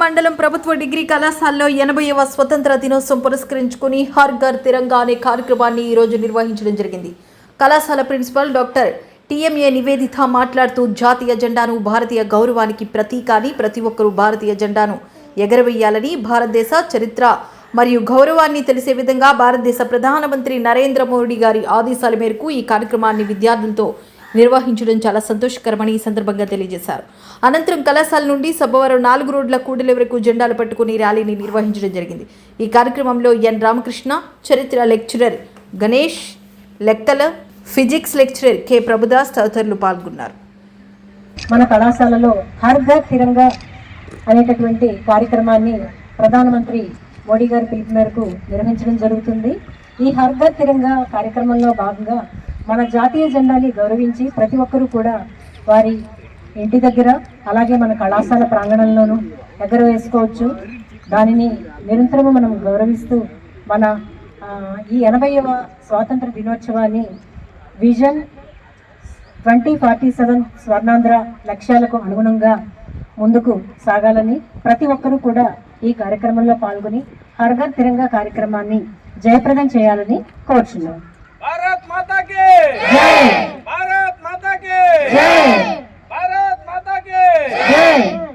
మండలం ప్రభుత్వ డిగ్రీ కళాశాలలో 80వ స్వతంత్ర దినోత్సవం పురస్కరించుకుని హర్ ఘర్ తిరంగా అనే కార్యక్రమాన్ని ఈరోజు నిర్వహించడం జరిగింది. కళాశాల ప్రిన్సిపల్ డాక్టర్ టీఎంఏ నివేదిత మాట్లాడుతూ జాతీయ జెండాను భారతీయ గౌరవానికి ప్రతీక అని, ప్రతి ఒక్కరూ భారతీయ జెండాను ఎగరవేయాలని, భారతదేశ చరిత్ర మరియు గౌరవాన్ని తెలిసే విధంగా భారతదేశ ప్రధానమంత్రి నరేంద్ర మోడీ గారి ఆదేశాల మేరకు ఈ కార్యక్రమాన్ని విద్యార్థులతో నిర్వహించడం చాలా సంతోషకరమని ఈ సందర్భంగా తెలియజేశారు. అనంతరం కళాశాల నుండి సబ్బవరం 4 రోడ్ల కూడలి వరకు జెండాలు పట్టుకుని ర్యాలీని నిర్వహించడం జరిగింది. ఈ కార్యక్రమంలో ఎన్ రామకృష్ణ, చరిత్ర లెక్చరర్ గణేష్, లెక్కల ఫిజిక్స్ లెక్చరర్ కె ప్రభుదాస్ తదితరులు పాల్గొన్నారు. మన కళాశాలలో హర్ ఘర్ తిరంగా అనేటటువంటి కార్యక్రమాన్ని ప్రధానమంత్రి మోడీ గారి పిలుపు మేరకు నిర్వహించడం జరుగుతుంది. ఈ హర్ ఘర్ తిరంగా కార్యక్రమంలో భాగంగా మన జాతీయ జెండాని గౌరవించి ప్రతి ఒక్కరూ కూడా వారి ఇంటి దగ్గర అలాగే మన కళాశాల ప్రాంగణంలోనూ ఎగరవేసుకోవచ్చు. దానిని నిరంతరము మనం గౌరవిస్తూ మన ఈ 80వ స్వాతంత్ర దినోత్సవాన్ని విజన్ 2047 స్వర్ణాంధ్ర లక్ష్యాలకు అనుగుణంగా ముందుకు సాగాలని ప్రతి ఒక్కరూ కూడా ఈ కార్యక్రమంలో పాల్గొని హర్ ఘర్ తిరంగా కార్యక్రమాన్ని జయప్రదం చేయాలని కోరుచున్నాం. भारत माता की जय, भारत माता की जय, भारत माता की जय।